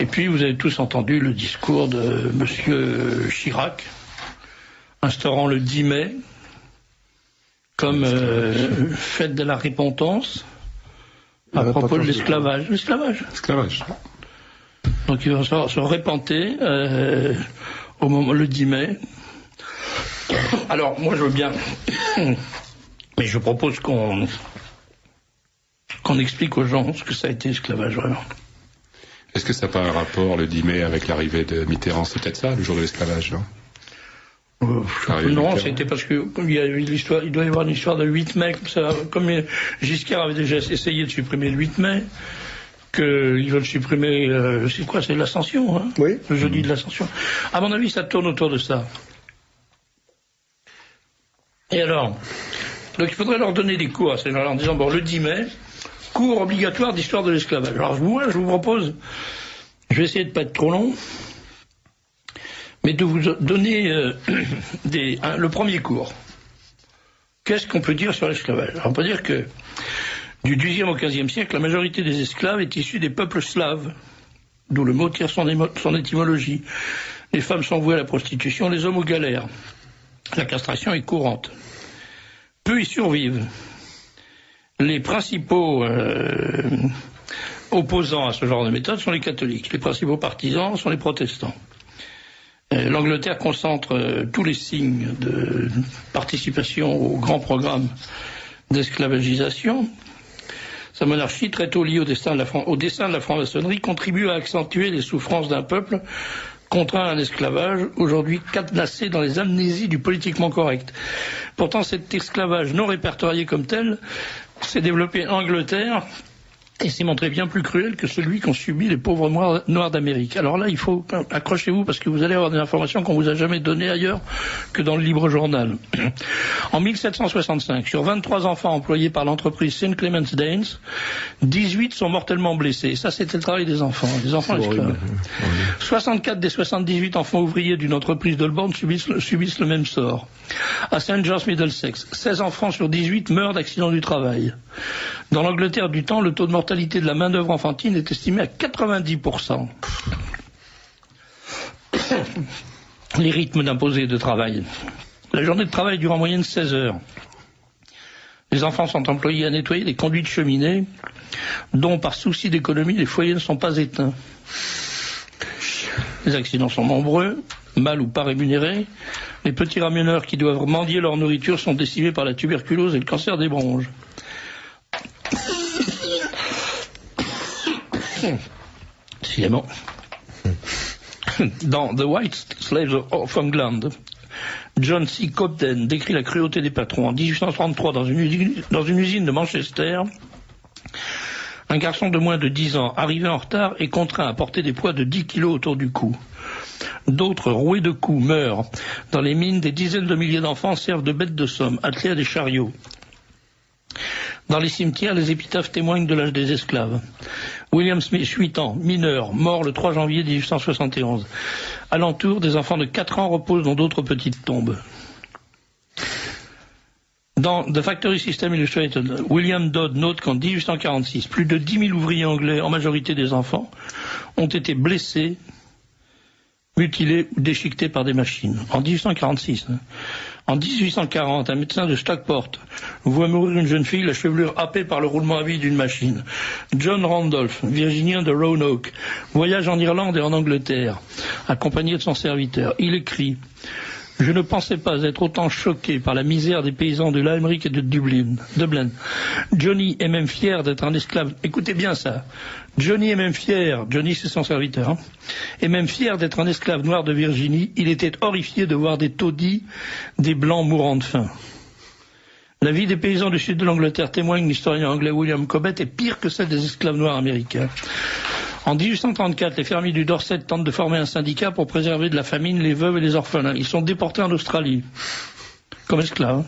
Et puis vous avez tous entendu le discours de M. Chirac, instaurant le 10 mai comme fête de la repentance à propos de l'esclavage. L'esclavage. Donc il va se repenter au moment le 10 mai. Alors moi je veux bien, mais je propose qu'on explique aux gens ce que ça a été l'esclavage vraiment. Est-ce que ça n'a pas un rapport le 10 mai avec l'arrivée de Mitterrand? C'est peut-être ça, le jour de l'esclavage, non? Non, c'était parce que il y a l'histoire, il doit y avoir une histoire de 8 mai, comme ça, comme Giscard avait déjà essayé de supprimer le 8 mai, qu'ils veulent supprimer, c'est quoi, c'est l'Ascension, hein? Oui. Le jeudi de l'Ascension. À mon avis, ça tourne autour de ça. Et alors, donc il faudrait leur donner des cours à ces gens-là en disant, bon, le 10 mai, cours obligatoire d'histoire de l'esclavage. Alors moi, je vous propose, je vais essayer de pas être trop long, mais de vous donner le premier cours. Qu'est-ce qu'on peut dire sur l'esclavage? On peut dire que du XVIIIe au XVe siècle, la majorité des esclaves est issue des peuples slaves, d'où le mot tire son étymologie. Les femmes sont vouées à la prostitution, les hommes aux galères. La castration est courante. Peu y survivent. Les principaux opposants à ce genre de méthode sont les catholiques. Les principaux partisans sont les protestants. L'Angleterre concentre tous les signes de participation au grand programme d'esclavagisation. Sa monarchie, très tôt liée au dessein de la franc-maçonnerie, contribue à accentuer les souffrances d'un peuple contraint à un esclavage, aujourd'hui cadenassé dans les amnésies du politiquement correct. Pourtant, cet esclavage non répertorié comme tel s'est développé en Angleterre et s'est montré bien plus cruel que celui qu'ont subi les pauvres noirs d'Amérique. Alors là, il faut accrochez-vous parce que vous allez avoir des informations qu'on vous a jamais données ailleurs que dans le Libre Journal. En 1765, sur 23 enfants employés par l'entreprise St. Clement's Danes, 18 sont mortellement blessés. Ça, c'était le travail des enfants esclaves. 64 des 78 enfants ouvriers d'une entreprise de Holborn subissent le même sort. À St. John's, Middlesex, 16 enfants sur 18 meurent d'accidents du travail. Dans l'Angleterre du temps, le taux de mortalité de la main-d'œuvre enfantine est estimé à 90%. Les rythmes d'imposés de travail. La journée de travail dure en moyenne 16 heures. Les enfants sont employés à nettoyer des conduits de cheminée, dont par souci d'économie, les foyers ne sont pas éteints. Les accidents sont nombreux, mal ou pas rémunérés. Les petits ramoneurs qui doivent mendier leur nourriture sont décimés par la tuberculose et le cancer des bronches. Décidément. Dans The White Slaves of England, John C. Cobden décrit la cruauté des patrons. En 1833, dans une usine de Manchester, un garçon de moins de 10 ans, arrivé en retard, est contraint à porter des poids de 10 kilos autour du cou. D'autres, roués de coups, meurent. Dans les mines, des dizaines de milliers d'enfants servent de bêtes de somme, attelés à des chariots. Dans les cimetières, les épitaphes témoignent de l'âge des esclaves. William Smith, 8 ans, mineur, mort le 3 janvier 1871. Alentour, des enfants de 4 ans reposent dans d'autres petites tombes. Dans The Factory System Illustrated, William Dodd note qu'en 1846, plus de 10 000 ouvriers anglais, en majorité des enfants, ont été blessés, mutilés ou déchiquetés par des machines. En 1846, En 1840, un médecin de Stockport voit mourir une jeune fille, la chevelure happée par le roulement à vide d'une machine. John Randolph, virginien de Roanoke, voyage en Irlande et en Angleterre, accompagné de son serviteur. Il écrit « Je ne pensais pas être autant choqué par la misère des paysans de Limerick et de Dublin. Johnny est même fier d'être un esclave. » Écoutez bien ça. Johnny est même fier, Johnny c'est son serviteur, est même fier d'être un esclave noir de Virginie. Il était horrifié de voir des taudis, des blancs mourant de faim. La vie des paysans du sud de l'Angleterre, témoigne l'historien anglais William Cobbett, est pire que celle des esclaves noirs américains. En 1834, les fermiers du Dorset tentent de former un syndicat pour préserver de la famine les veuves et les orphelins. Ils sont déportés en Australie, comme esclaves.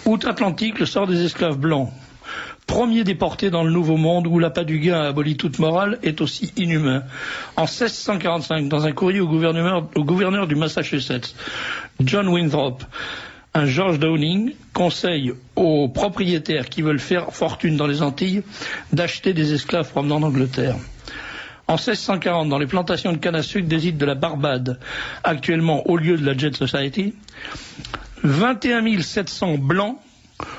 Outre-Atlantique, le sort des esclaves blancs, premier déporté dans le Nouveau Monde où l'appât du gain a aboli toute morale, est aussi inhumain. En 1645, dans un courrier au gouverneur du Massachusetts, John Winthrop, un George Downing conseille aux propriétaires qui veulent faire fortune dans les Antilles d'acheter des esclaves provenant d'Angleterre. En 1640, dans les plantations de canne à sucre des îles de la Barbade, actuellement au lieu de la Jet Society, 21 700 blancs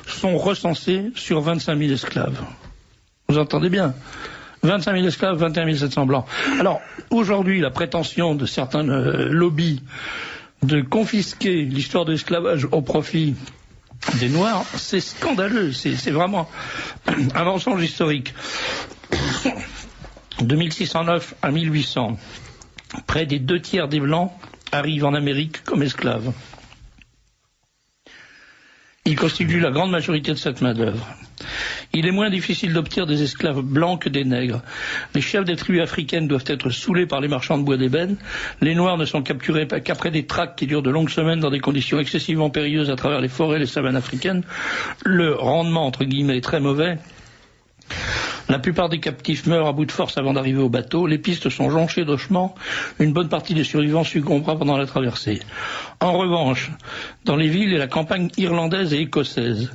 sont recensés sur 25 000 esclaves. Vous entendez bien? 25 000 esclaves, 21 700 blancs. Alors, aujourd'hui, la prétention de certains lobbies de confisquer l'histoire de l'esclavage au profit des Noirs, c'est scandaleux, c'est vraiment un mensonge historique. De 1609 à 1800, près des 2/3 des Blancs arrivent en Amérique comme esclaves. Ils constituent la grande majorité de cette main-d'œuvre. Il est moins difficile d'obtenir des esclaves blancs que des nègres. Les chefs des tribus africaines doivent être saoulés par les marchands de bois d'ébène. Les Noirs ne sont capturés qu'après des traques qui durent de longues semaines dans des conditions excessivement périlleuses à travers les forêts et les savanes africaines. Le rendement, entre guillemets, est très mauvais. La plupart des captifs meurent à bout de force avant d'arriver au bateau. Les pistes sont jonchées d'ossements. Une bonne partie des survivants succombera pendant la traversée. En revanche, dans les villes et la campagne irlandaise et écossaise,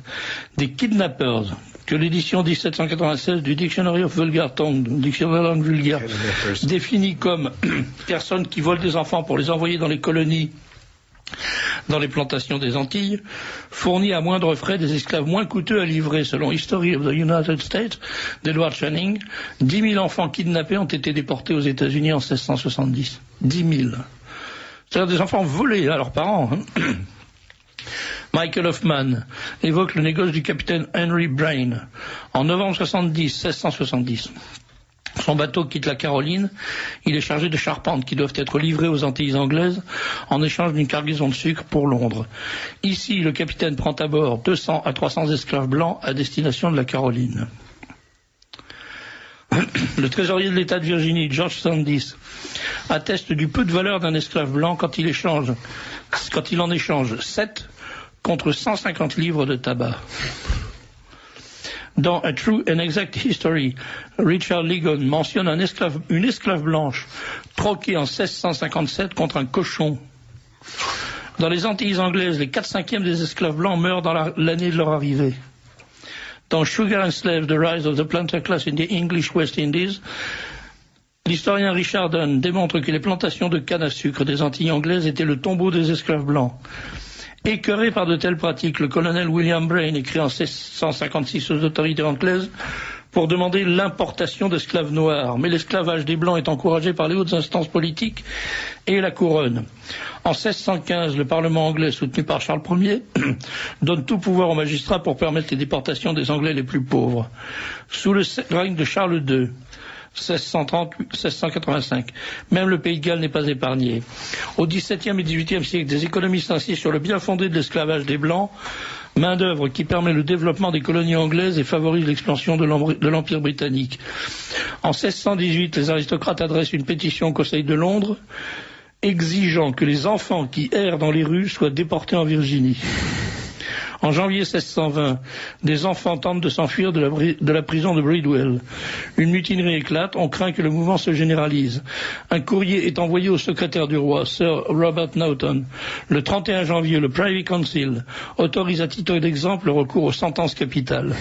des kidnappers, que l'édition 1796 du Dictionary of Vulgar Tongue, dictionnaire de langue vulgaire, définit comme personnes qui volent des enfants pour les envoyer dans les colonies, dans les plantations des Antilles, fournit à moindre frais des esclaves moins coûteux à livrer. Selon History of the United States d'Edward Channing, 10 000 enfants kidnappés ont été déportés aux États-Unis en 1670. 10 000. C'est-à-dire des enfants volés à leurs parents. Michael Hoffman évoque le négoce du capitaine Henry Brain. En novembre 1670, son bateau quitte la Caroline. Il est chargé de charpentes qui doivent être livrées aux Antilles anglaises en échange d'une cargaison de sucre pour Londres. Ici, le capitaine prend à bord 200 à 300 esclaves blancs à destination de la Caroline. Le trésorier de l'État de Virginie, George Sandys, atteste du peu de valeur d'un esclave blanc quand il en échange 7 contre 150 livres de tabac. Dans A True and Exact History, Richard Ligon mentionne une esclave blanche troquée en 1657 contre un cochon. Dans les Antilles anglaises, les 4/5 des esclaves blancs meurent dans l'année de leur arrivée. Dans Sugar and Slave, The Rise of the Planter Class in the English West Indies, l'historien Richard Dunn démontre que les plantations de canne à sucre des Antilles anglaises étaient le tombeau des esclaves blancs. Écœuré par de telles pratiques, le colonel William Brain écrit en 1656 aux autorités anglaises pour demander l'importation d'esclaves noirs. Mais l'esclavage des Blancs est encouragé par les hautes instances politiques et la couronne. En 1615, le Parlement anglais, soutenu par Charles Ier, donne tout pouvoir aux magistrats pour permettre les déportations des Anglais les plus pauvres. Sous le règne de Charles II, 1630-1685. Même le Pays de Galles n'est pas épargné. Au XVIIe et XVIIIe siècle, des économistes insistent sur le bien fondé de l'esclavage des Blancs, main-d'œuvre qui permet le développement des colonies anglaises et favorise l'expansion de l'Empire britannique. En 1618, les aristocrates adressent une pétition au Conseil de Londres, exigeant que les enfants qui errent dans les rues soient déportés en Virginie. En janvier 1620, des enfants tentent de s'enfuir de la prison de Bridewell. Une mutinerie éclate, on craint que le mouvement se généralise. Un courrier est envoyé au secrétaire du roi, Sir Robert Naughton. Le 31 janvier, le Privy Council autorise à titre d'exemple le recours aux sentences capitales.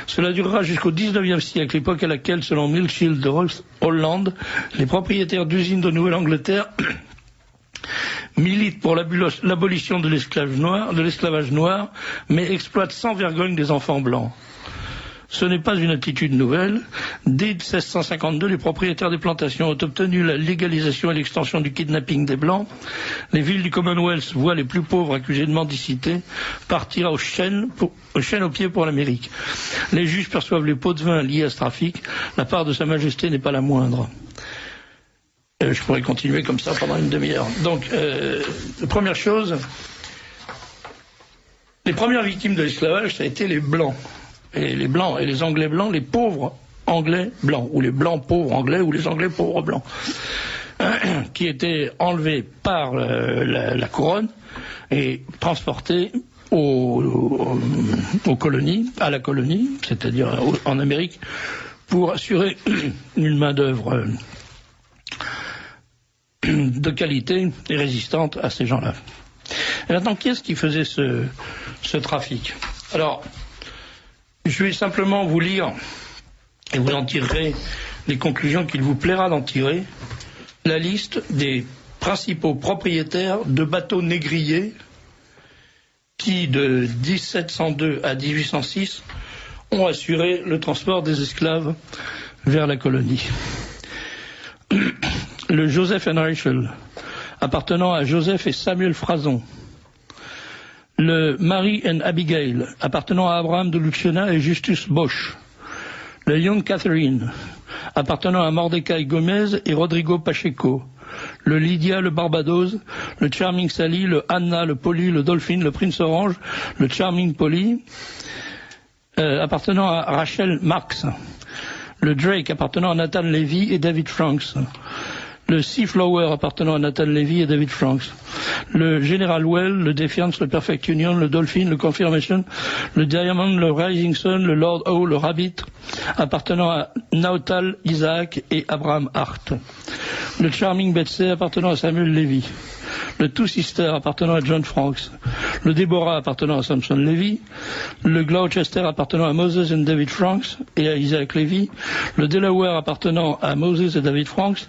Cela durera jusqu'au XIXe siècle, époque à laquelle, selon Milchild de Hollande, les propriétaires d'usines de Nouvelle-Angleterre militent pour l'abolition de l'esclavage noir, mais exploitent sans vergogne des enfants blancs. Ce n'est pas une attitude nouvelle. Dès 1652, les propriétaires des plantations ont obtenu la légalisation et l'extension du kidnapping des Blancs. Les villes du Commonwealth voient les plus pauvres accusés de mendicité partir aux chaînes aux pieds pour l'Amérique. Les juges perçoivent les pots de vin liés à ce trafic. La part de Sa Majesté n'est pas la moindre. Je pourrais continuer comme ça pendant une demi-heure. Donc, première chose, les premières victimes de l'esclavage, ça a été les Blancs. Et les Blancs et les Anglais blancs, les pauvres Anglais blancs, ou les Blancs pauvres Anglais, ou les Anglais pauvres blancs, qui étaient enlevés par la couronne et transportés aux colonies, à la colonie, c'est-à-dire en Amérique, pour assurer une main-d'œuvre de qualité et résistante à ces gens-là. Et maintenant, qui est-ce qui faisait ce trafic? Alors, je vais simplement vous lire, et vous en tirerez les conclusions qu'il vous plaira d'en tirer, la liste des principaux propriétaires de bateaux négriers qui, de 1702 à 1806, ont assuré le transport des esclaves vers la colonie. Le Joseph and Rachel, appartenant à Joseph et Samuel Frason. Le Mary and Abigail, appartenant à Abraham de Luciana et Justus Bosch. Le Young Catherine, appartenant à Mordecai Gomez et Rodrigo Pacheco. Le Lydia, le Barbados, le Charming Sally, le Anna, le Polly, le Dolphin, le Prince Orange, le Charming Polly, appartenant à Rachel Marx. Le Drake, appartenant à Nathan Levy et David Franks. Le Seaflower, appartenant à Nathan Levy et David Franks. Le General Well, le Defiance, le Perfect Union, le Dolphin, le Confirmation, le Diamond, le Rising Sun, le Lord O, le Rabbit, appartenant à Nautal, Isaac et Abraham Hart. Le Charming Betsy, appartenant à Samuel Levy. Le Two Sisters, appartenant à John Franks. Le Deborah, appartenant à Samson Levy. Le Gloucester, appartenant à Moses et David Franks et à Isaac Levy. Le Delaware, appartenant à Moses et David Franks.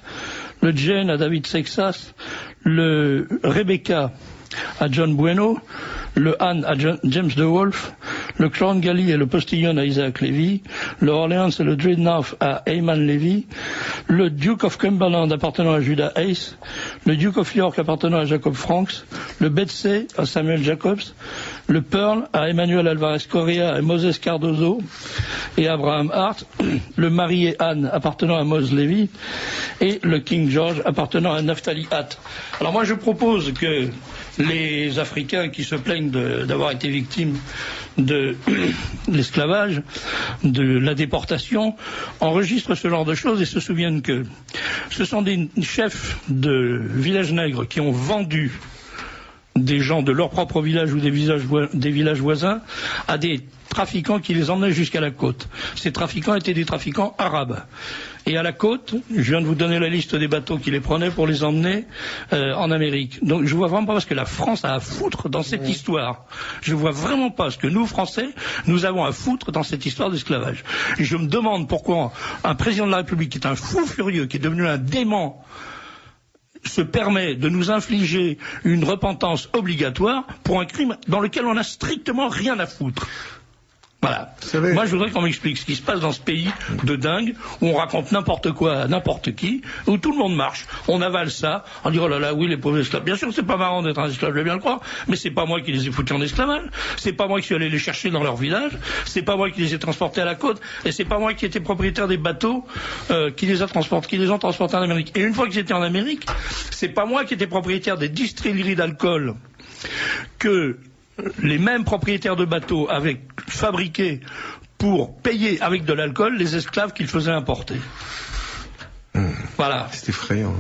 Le Jane à David Sexas. Le Rebecca à John Bueno. Le Anne à James DeWolf. Le Crown Galley et le Postillon à Isaac Levy. Le Orleans et le Dreadnought à Heyman Levy. Le Duke of Cumberland appartenant à Judah Hayes. Le Duke of York appartenant à Jacob Franks. Le Betsy à Samuel Jacobs. Le Pearl à Emmanuel Alvarez Correa et Moses Cardozo et Abraham Hart. Le Marie et Anne appartenant à Moses Levy. Et le King George appartenant à Naphtali Hatt. Alors moi je propose que les Africains qui se plaignent d'avoir été victimes de l'esclavage, de la déportation, enregistrent ce genre de choses et se souviennent que ce sont des chefs de villages nègres qui ont vendu des gens de leur propre village ou des villages voisins à des trafiquants qui les emmenaient jusqu'à la côte. Ces trafiquants étaient des trafiquants arabes. Et à la côte, je viens de vous donner la liste des bateaux qui les prenaient pour les emmener en Amérique. Donc je vois vraiment pas ce que la France a à foutre dans cette histoire. Je vois vraiment pas ce que nous, Français, nous avons à foutre dans cette histoire d'esclavage. Et je me demande pourquoi un président de la République qui est un fou furieux, qui est devenu un dément, se permet de nous infliger une repentance obligatoire pour un crime dans lequel on n'a strictement rien à foutre. Voilà. Moi, je voudrais qu'on m'explique ce qui se passe dans ce pays de dingue, où on raconte n'importe quoi à n'importe qui, où tout le monde marche. On avale ça, on dit oh là là, oui, les pauvres esclaves. Bien sûr que c'est pas marrant d'être un esclave, je vais bien le croire, mais c'est pas moi qui les ai foutus en esclavage, c'est pas moi qui suis allé les chercher dans leur village, c'est pas moi qui les ai transportés à la côte, et c'est pas moi qui étais propriétaire des bateaux qui les ont transportés en Amérique. Et une fois qu'ils étaient en Amérique, c'est pas moi qui étais propriétaire des distilleries d'alcool que les mêmes propriétaires de bateaux avaient fabriqué pour payer avec de l'alcool les esclaves qu'ils faisaient importer. Voilà. C'est effrayant.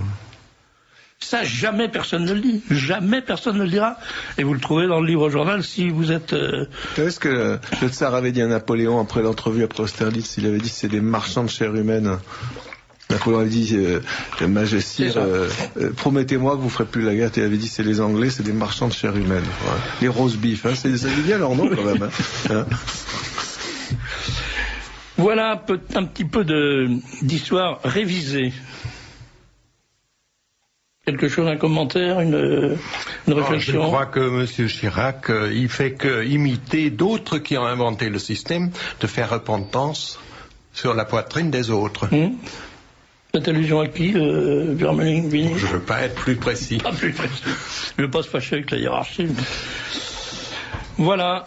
Ça, jamais personne ne le dit. Jamais personne ne le dira. Et vous le trouvez dans le livre journal si vous êtes... Vous savez ce que le tsar avait dit à Napoléon après l'entrevue après Austerlitz? Il avait dit c'est des marchands de chair humaine. Napoléon avait dit, Majesté, promettez-moi que vous ferez plus la guerre. Il avait dit, c'est les Anglais, c'est des marchands de chair humaine. Voilà. Les roast beef, hein, ça dit bien leur nom quand même. Hein. Voilà un petit peu d'histoire révisée. Quelque chose, un commentaire, une réflexion? Je crois que M. Chirac, il fait que imiter d'autres qui ont inventé le système, de faire repentance sur la poitrine des autres. Cette allusion à qui, Vermeulen, Vigny? Je ne veux pas être plus précis. Pas plus précis. Je ne veux pas se fâcher avec la hiérarchie. Voilà.